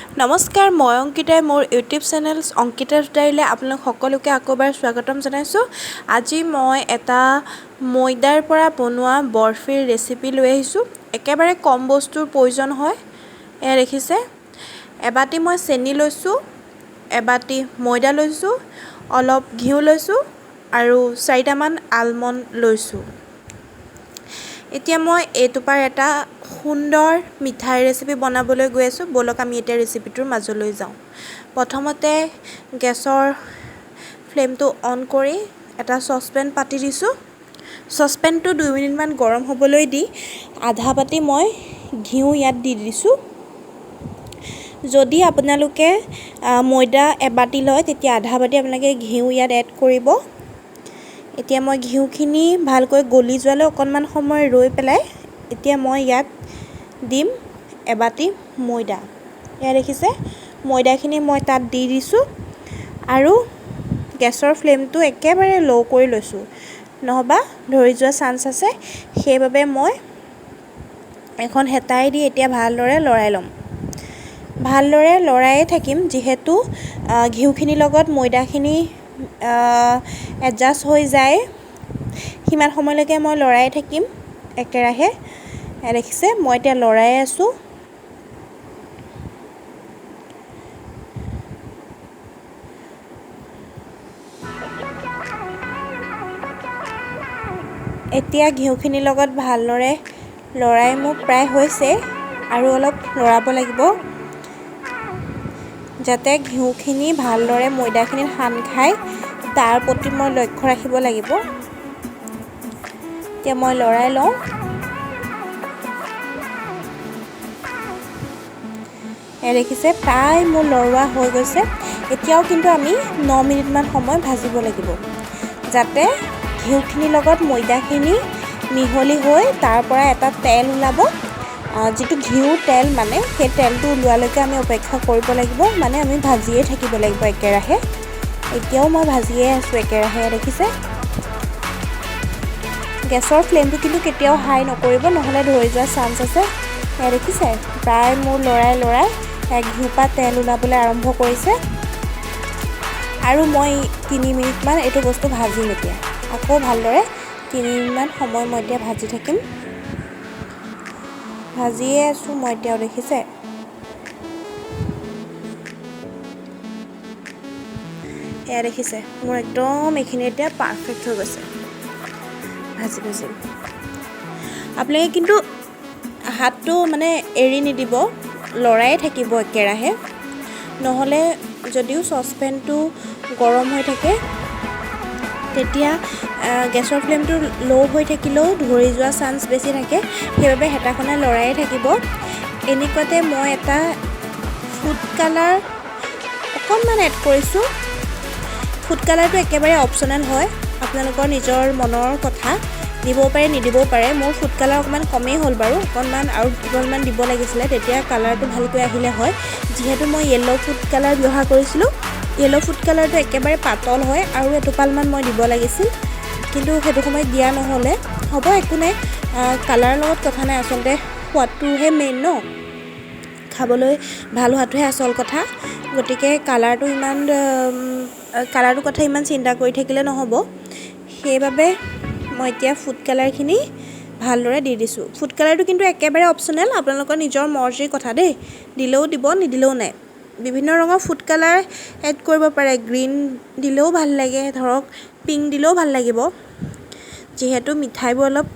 নমস্কাৰ, মই অংকিতাই মোৰ ইউটিউব চেনেল অংকিতা ডাইৰীলৈ আপোনালোক সকলোকে আকৌ এবাৰ স্বাগতম জনাইছোঁ। আজি মই এটা ময়দাৰ পৰা বনোৱা বৰফিৰ ৰেচিপি লৈ আহিছোঁ। একেবাৰে কম বস্তুৰ প্ৰয়োজন হয়। এয়া দেখিছে, এবাটি মই চেনি লৈছোঁ, এবাটি ময়দা লৈছোঁ, অলপ ঘিউ লৈছোঁ আৰু 4টামান আলমণ্ড লৈছোঁ। এতিয়া মই এইটোপাৰ এটা সুন্দৰ মিঠাই ৰেচিপি বনাবলৈ গৈ আছোঁ। ব'লক আমি এতিয়া ৰেচিপিটোৰ মাজলৈ যাওঁ। প্ৰথমতে গেছৰ ফ্লেমটো অন কৰি এটা চচপেন পাতি দিছোঁ। চচপেনটো 2 মিনিটমান গৰম হ'বলৈ দি আধা বাটি মই ঘিউ ইয়াত দি দিছোঁ। যদি আপোনালোকে ময়দা এবাটি লয় তেতিয়া আধা বাটি আপোনালোকে ঘিউ ইয়াত এড কৰিব। এতিয়া মই ঘিউখিনি ভালকৈ গলি যোৱালৈ অকণমান সময় ৰৈ পেলাই এতিয়া মই ইয়াত দিম এবাটি ময়দা। এয়া দেখিছে, ময়দাখিনি মই তাত দি দিছোঁ আৰু গেছৰ ফ্লেমটো একেবাৰে ল' কৰি লৈছোঁ, নহ'বা ধৰি যোৱা চান্স আছে। সেইবাবে মই এখন হেতাই দি এতিয়া ভালদৰে লৰাই ল'ম। ভালদৰে লৰায়ে থাকিম, যিহেতু ঘিউখিনিৰ লগত ময়দাখিনি এডজাষ্ট হৈ যায়। সিমান সময়লৈকে মই লৰাই থাকিম একেৰাহে। দেখিছে, মই এতিয়া লৰাই আছোঁ। এতিয়া ঘিউখিনিৰ লগত ভালদৰে লৰাই মোৰ প্ৰায় হৈছে আৰু অলপ লৰাব লাগিব, যাতে ঘিউখিনি ভালদৰে ময়দাখিনিত সান খায়, তাৰ প্ৰতি মই লক্ষ্য ৰাখিব লাগিব। এতিয়া মই লৰাই লওঁ। দেখিছে, প্ৰায় মোৰ লৰোৱা হৈ গৈছে। এতিয়াও কিন্তু আমি 9 মিনিটমান সময় ভাজিব লাগিব, যাতে ঘিউখিনিৰ লগত ময়দাখিনি মিহলি হৈ তাৰ পৰা এটা তেল ওলাব। যিটো ঘিউ তেল, মানে সেই তেলটো ওলোৱালৈকে আমি অপেক্ষা কৰিব লাগিব। মানে আমি ভাজিয়ে থাকিব লাগিব একেৰাহে। এতিয়াও মই ভাজিয়ে আছোঁ একেৰাহে। দেখিছে, গেছৰ ফ্লেমটো কিন্তু কেতিয়াও হাই নকৰিব, নহ'লে ধৰি যোৱাৰ চান্স আছে। দেখিছে, প্ৰায় মোৰ লৰাই ঘিউৰ পৰা তেল ওলাবলৈ আৰম্ভ কৰিছে আৰু মই 3 মিনিটমান এইটো বস্তু ভাজিম। এতিয়া আকৌ ভালদৰে 3 মিনিটমান সময় মই এতিয়া ভাজি থাকিম। ভাজিয়ে আছোঁ মই এতিয়াও। দেখিছে, এয়া দেখিছে, মোৰ একদম এইখিনি এতিয়া পাৰফেক্ট হৈ গৈছে ভাজি। আপোনালোকে কিন্তু হাতটো মানে এৰি নিদিব, লৰায়ে থাকিব একেৰাহে। নহ'লে যদিও চচপেনটো গৰম হৈ থাকে তেতিয়া গেছৰ ফ্লেমটো ল' হৈ থাকিলেও ধৰি যোৱা চান্স বেছি থাকে। সেইবাবে হেতাখনে লৰায়ে থাকিব। এনেকুৱাতে মই এটা ফুড কালাৰ অকণমান এড কৰিছোঁ। ফুড কালাৰটো একেবাৰে অপশ্যনেল হয়, আপোনালোকৰ নিজৰ মনৰ কথা, দিবও পাৰে নিদিবও পাৰে। মোৰ ফুড কালাৰ অকণমান কমেই হ'ল বাৰু, অকণমান আৰু দুডালমান দিব লাগিছিলে, তেতিয়া কালাৰটো ভালকৈ আহিলে হয়। যিহেতু মই য়েল্ল' ফুড কালাৰ ব্যৱহাৰ কৰিছিলোঁ। য়েল্ল' ফুড কালাৰটো একেবাৰে পাতল হয় আৰু এটোপালমান মই দিব লাগিছিল, কিন্তু সেইটো সময়ত দিয়া নহ'লে। হ'ব, একো নাই, কালাৰৰ লগত কথা নাই। আচলতে সোৱাদটোহে মেইন ন, খাবলৈ ভাল হোৱাটোহে আচল কথা। গতিকে কালাৰটোৰ কথা ইমান চিন্তা কৰি থাকিলে নহ'ব। সেইবাবে মই এতিয়া ফুড কালাৰখিনি ভালদৰে দি দিছোঁ। ফুড কালাৰটো কিন্তু একেবাৰে অপশ্যনেল, আপোনালোকৰ নিজৰ মৰ্জিৰ কথা দেই। দিলেও দিব, নিদিলেও নাই। বিভিন্ন ৰঙৰ ফুড কালাৰ এড কৰিব পাৰে। গ্ৰীণ দিলেও ভাল লাগে, ধৰক পিংক দিলেও ভাল লাগিব। যিহেতু মিঠাইবোৰ অলপ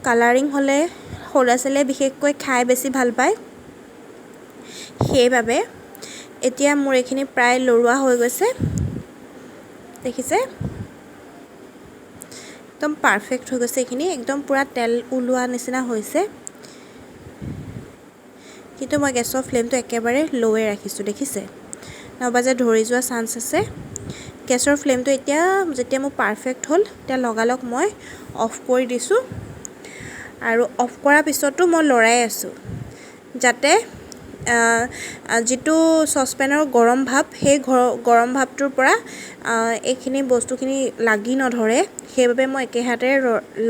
কালাৰিং হ'লে সৰু ল'ৰা ছোৱালীয়ে বিশেষকৈ খাই বেছি ভাল পায়। সেইবাবে এতিয়া মোৰ এইখিনি প্ৰায় লৰোৱা হৈ গৈছে। দেখিছে, একদম পাৰফেক্ট হৈ গৈছে এইখিনি, একদম পূৰা তেল ওলোৱা নিচিনা হৈছে। কিন্তু মই গেছৰ ফ্লেমটো একেবাৰে ল'য়ে ৰাখিছোঁ। দেখিছে, নহ'বা যে ধৰি যোৱা চান্স আছে। গেছৰ ফ্লেমটো এতিয়া যেতিয়া মোৰ পাৰফেক্ট হ'ল, তেতিয়া লগালগ মই অফ কৰি দিছোঁ আৰু অফ কৰাৰ পিছতো মই লৰাই আছোঁ, যাতে যিটো চচপেনৰ গৰম ভাপ, সেই গৰম ভাপটোৰ পৰা এইখিনি বস্তুখিনি লাগি নধৰে। সেইবাবে মই একে হাতেৰে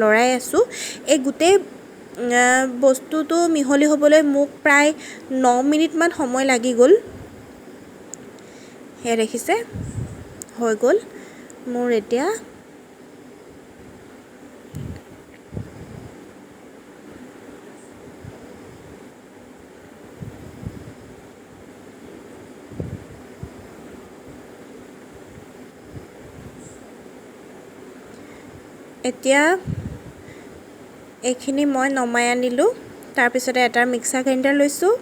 লৰাই আছোঁ। এই গোটেই বস্তুটো মিহলি হ'বলৈ মোক প্ৰায় 9 মিনিটমান সময় লাগি গ'ল। সেয়া দেখিছে হৈ গ'ল মোৰ এতিয়া। এতিয়া এইখিনি মই নমাই আনিলোঁ। তাৰপিছতে এটা মিক্সাৰ গ্ৰাইণ্ডাৰ লৈছোঁ।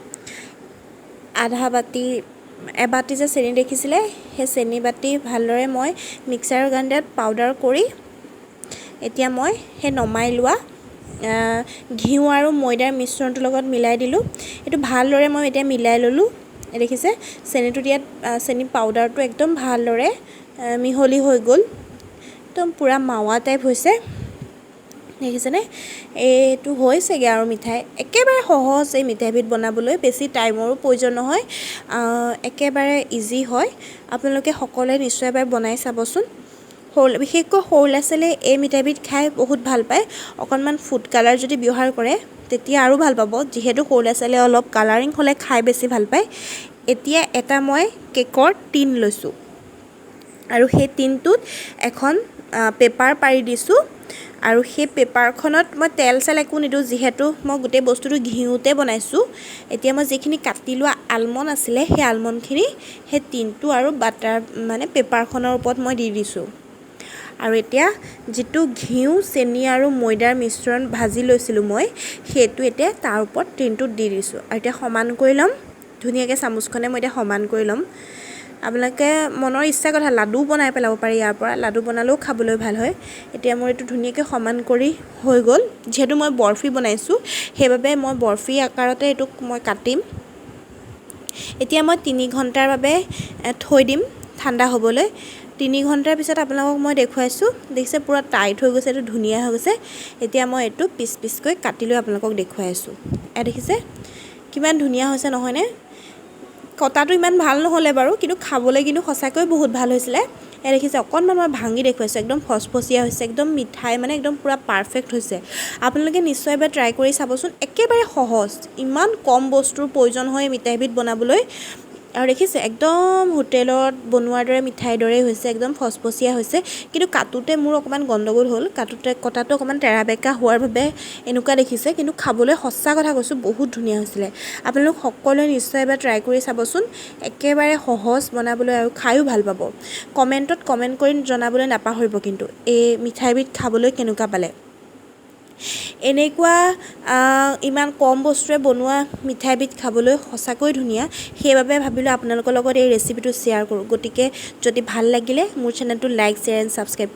এবাটি যে চেনি দেখিছিলে সেই চেনি বাটি ভালদৰে মই মিক্সাৰ গ্ৰাইণ্ডাৰত পাউডাৰ কৰি এতিয়া মই সেই নমাই লোৱা ঘিউ আৰু ময়দাৰ মিশ্ৰণটোৰ লগত মিলাই দিলোঁ। এইটো ভালদৰে মই এতিয়া মিলাই ল'লোঁ। দেখিছে চেনিটো দিয়াত চেনি পাউডাৰটো একদম ভালদৰে মিহলি হৈ গ'ল। একদম পূৰা মাৱা টাইপ হৈছে দেখিছেনে। এইটো হৈছেগৈ আৰু মিঠাই একেবাৰে সহজ। এই মিঠাইবিধ বনাবলৈ বেছি টাইমৰো প্ৰয়োজন নহয়, একেবাৰে ইজি হয়। আপোনালোকে সকলোৱে নিশ্চয় এবাৰ বনাই চাবচোন। বিশেষকৈ সৰু ল'ৰা ছোৱালীয়ে এই মিঠাইবিধ খাই বহুত ভাল পায়। অকণমান ফুড কালাৰ যদি ব্যৱহাৰ কৰে তেতিয়া আৰু ভাল পাব, যিহেতু সৰু ল'ৰা ছোৱালীয়ে অলপ কালাৰিং হ'লে খাই বেছি ভাল পায়। এতিয়া এটা মই কেকৰ টিন লৈছোঁ আৰু সেই টিনটোত এখন পেপাৰ পাৰি দিছোঁ আৰু সেই পেপাৰখনত মই তেল চেল একো নিদিওঁ, যিহেতু মই গোটেই বস্তুটো ঘিউতে বনাইছোঁ। এতিয়া মই যিখিনি কাটি লোৱা আলমণ্ড আছিলে সেই আলমণ্ডখিনি সেই টিনটো আৰু বাটাৰ পেপাৰখনৰ ওপৰত মই দি দিছোঁ। আৰু এতিয়া যিটো ঘিউ চেনি আৰু ময়দাৰ মিশ্ৰণ ভাজি লৈছিলোঁ মই, সেইটো এতিয়া তাৰ ওপৰত টিনটোত দি দিছোঁ। আৰু এতিয়া সমান কৰি ল'ম ধুনীয়াকৈ। চামুচখনে মই এতিয়া সমান কৰি ল'ম। আপোনালোকে মনৰ ইচ্ছাৰ কথা লাডু বনাই পেলাব পাৰি। ইয়াৰ পৰা লাডু বনালেও খাবলৈ ভাল হয়। এতিয়া মোৰ এইটো ধুনীয়াকৈ সমান কৰি হৈ গ'ল। যিহেতু মই বৰফি বনাইছোঁ সেইবাবে মই বৰফি আকাৰতে এইটোক মই কাটিম। এতিয়া মই 3 ঘণ্টাৰ বাবে থৈ দিম ঠাণ্ডা হ'বলৈ। 3 ঘণ্টাৰ পিছত আপোনালোকক মই দেখুৱাইছোঁ। দেখিছে পূৰা টাইট হৈ গৈছে, এইটো ধুনীয়া হৈ গৈছে। এতিয়া মই এইটো পিচ পিচকৈ কাটি লৈ আপোনালোকক দেখুৱাই আছোঁ। দেখিছে কিমান ধুনীয়া হৈছে নহয়নে। কটাটো ইমান ভাল নহ'লে বাৰু, কিন্তু খাবলৈ কিন্তু সঁচাকৈ বহুত ভাল হৈছিলে। দেখিছে অকণমান মই ভাঙি দেখুৱাইছোঁ, একদম ফচফচীয়া হৈছে, একদম মিঠাই একদম পূৰা পাৰফেক্ট হৈছে। আপোনালোকে নিশ্চয় এবাৰ ট্ৰাই কৰি চাবচোন। একেবাৰে সহজ, ইমান কম বস্তুৰ প্ৰয়োজন হয় মিঠাইবিধ বনাবলৈ। আৰু দেখিছে একদম হোটেলত বনোৱাৰ দৰে মিঠাইৰ দৰেই হৈছে, একদম ফচফচীয়া হৈছে। কিন্তু কাটোতে মোৰ অকণমান গণ্ডগোল হ'ল, কটাটো অকণমান তেৰা বেকা হোৱাৰ বাবে এনেকুৱা দেখিছে। কিন্তু খাবলৈ সঁচা কথা কৈছোঁ বহুত ধুনীয়া হৈছিলে। আপোনালোক সকলোৱে নিশ্চয় এবাৰ ট্ৰাই কৰি চাবচোন। একেবাৰে সহজ বনাবলৈ আৰু খায়ো ভাল পাব। কমেণ্টত কমেণ্ট কৰি জনাবলৈ নাপাহৰিব কিন্তু এই মিঠাইবিধ খাবলৈ কেনেকুৱা পালে। এনেকুৱা ইমান কম বস্তুৰে বনোৱা মিঠাইবিধ খাবলৈ সঁচাকৈ ধুনীয়া। সেইবাবে ভাবিলোঁ আপোনালোকৰ লগত এই ৰেচিপিটো শ্বেয়াৰ কৰোঁ। গতিকে যদি ভাল লাগিলে মোৰ চেনেলটো লাইক শ্বেয়াৰ এণ্ড ছাবস্ক্ৰাইব